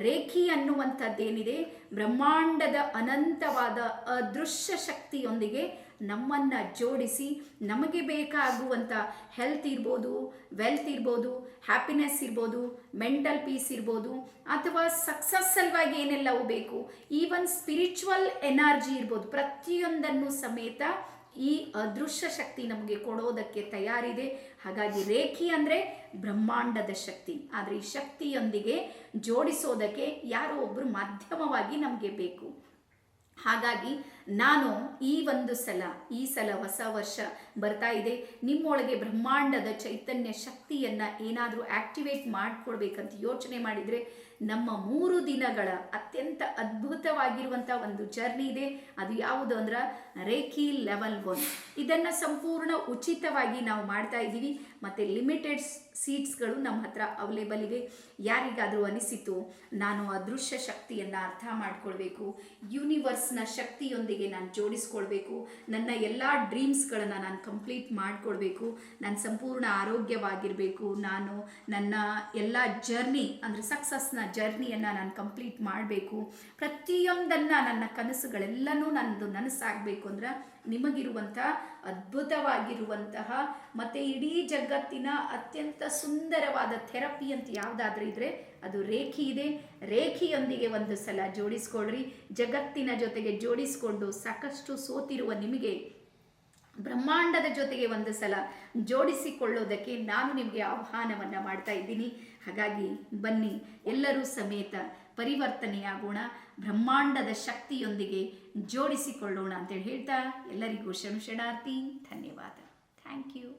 Reiki ಅನ್ನುವಂಥದ್ದೇನಿದೆ ಬ್ರಹ್ಮಾಂಡದ ಅನಂತವಾದ ಅದೃಶ್ಯ ಶಕ್ತಿಯೊಂದಿಗೆ ನಮ್ಮನ್ನು ಜೋಡಿಸಿ ನಮಗೆ ಬೇಕಾಗುವಂಥ ಹೆಲ್ತ್ ಇರ್ಬೋದು, ವೆಲ್ತ್ ಇರ್ಬೋದು, ಹ್ಯಾಪಿನೆಸ್ ಇರ್ಬೋದು, ಮೆಂಟಲ್ ಪೀಸ್ ಇರ್ಬೋದು, ಅಥವಾ ಸಕ್ಸಸ್ ಸಲುವಾಗಿ ಏನೆಲ್ಲವೂ ಬೇಕು, ಈವನ್ ಸ್ಪಿರಿಚುವಲ್ ಎನರ್ಜಿ ಇರ್ಬೋದು, ಪ್ರತಿಯೊಂದನ್ನು ಸಮೇತ ಈ ಅದೃಶ್ಯ ಶಕ್ತಿ ನಮಗೆ ಕೊಡೋದಕ್ಕೆ ತಯಾರಿದೆ. ಹಾಗಾಗಿ ರೇಖಿ ಅಂದರೆ ಬ್ರಹ್ಮಾಂಡದ ಶಕ್ತಿ. ಆದರೆ ಈ ಶಕ್ತಿಯೊಂದಿಗೆ ಜೋಡಿಸೋದಕ್ಕೆ ಯಾರೋ ಒಬ್ಬರು ಮಾಧ್ಯಮವಾಗಿ ನಮಗೆ ಬೇಕು. ಹಾಗಾಗಿ ನಾನು ಈ ಸಲ ಹೊಸ ವರ್ಷ ಬರ್ತಾ ಇದೆ, ನಿಮ್ಮೊಳಗೆ ಬ್ರಹ್ಮಾಂಡದ ಚೈತನ್ಯ ಶಕ್ತಿಯನ್ನು ಏನಾದರೂ ಆಕ್ಟಿವೇಟ್ ಮಾಡಿಕೊಡ್ಬೇಕಂತ ಯೋಚನೆ ಮಾಡಿದರೆ ನಮ್ಮ 3 ದಿನಗಳ ಅತ್ಯಂತ ಅದ್ಭುತವಾಗಿರುವಂಥ ಒಂದು ಜರ್ನಿ ಇದೆ. ಅದು ಯಾವುದು ಅಂದ್ರೆ ರೇಖಿ ಲೆವೆಲ್ 1. ಇದನ್ನು ಸಂಪೂರ್ಣ ಉಚಿತವಾಗಿ ನಾವು ಮಾಡ್ತಾ ಇದ್ದೀವಿ ಮತ್ತು ಲಿಮಿಟೆಡ್ ಸೀಟ್ಸ್ಗಳು ನಮ್ಮ ಹತ್ರ ಅವೈಲೇಬಲ್ ಇವೆ. ಯಾರಿಗಾದರೂ ಅನಿಸಿತು ನಾನು ಅದೃಶ್ಯ ಶಕ್ತಿಯನ್ನು ಅರ್ಥ ಮಾಡ್ಕೊಳ್ಬೇಕು, ಯೂನಿವರ್ಸ್ನ ಶಕ್ತಿಯೊಂದಿಗೆ ನಾನು ಜೋಡಿಸ್ಕೊಳ್ಬೇಕು, ನನ್ನ ಎಲ್ಲ ಡ್ರೀಮ್ಸ್ಗಳನ್ನು ನಾನು ಕಂಪ್ಲೀಟ್ ಮಾಡಿಕೊಳ್ಬೇಕು, ನಾನು ಸಂಪೂರ್ಣ ಆರೋಗ್ಯವಾಗಿರಬೇಕು, ನಾನು ನನ್ನ ಎಲ್ಲ ಜರ್ನಿ ಅಂದರೆ ಸಕ್ಸಸ್ನ ಜರ್ನಿಯನ್ನು ನಾನು ಕಂಪ್ಲೀಟ್ ಮಾಡಬೇಕು, ಪ್ರತಿಯೊಂದನ್ನು ನನ್ನ ಕನಸುಗಳೆಲ್ಲನೂ ನನ್ನದು ನನಸಾಗಬೇಕು ಅಂದ್ರೆ ನಿಮಗಿರುವಂಥ ಅದ್ಭುತವಾಗಿರುವಂತಹ ಮತ್ತು ಇಡೀ ಜಗತ್ತಿನ ಅತ್ಯಂತ ಸುಂದರವಾದ ಥೆರಪಿ ಅಂತ ಯಾವುದಾದ್ರೂ ಇದ್ದರೆ ಅದು ರೇಖಿ ಇದೆ. ರೇಖಿಯೊಂದಿಗೆ ಒಂದು ಸಲ ಜೋಡಿಸ್ಕೊಳ್ರಿ. ಜಗತ್ತಿನ ಜೊತೆಗೆ ಜೋಡಿಸ್ಕೊಂಡು ಸಾಕಷ್ಟು ಸೋತಿರುವ ನಿಮಗೆ ಬ್ರಹ್ಮಾಂಡದ ಜೊತೆಗೆ ಒಂದು ಸಲ ಜೋಡಿಸಿಕೊಳ್ಳೋದಕ್ಕೆ ನಾನು ನಿಮಗೆ ಆಹ್ವಾನವನ್ನು ಮಾಡ್ತಾ ಇದ್ದೀನಿ. ಹಾಗಾಗಿ ಬನ್ನಿ, ಎಲ್ಲರೂ ಸಮೇತ ಪರಿವರ್ತನೆಯಾಗೋಣ, ಬ್ರಹ್ಮಾಂಡದ ಶಕ್ತಿಯೊಂದಿಗೆ ಜೋಡಿಸಿಕೊಳ್ಳೋಣ ಅಂತೇಳಿ ಹೇಳ್ತಾ ಎಲ್ಲರಿಗೂ ಶರಣಾರ್ಥಿ. ಧನ್ಯವಾದ. Thank you.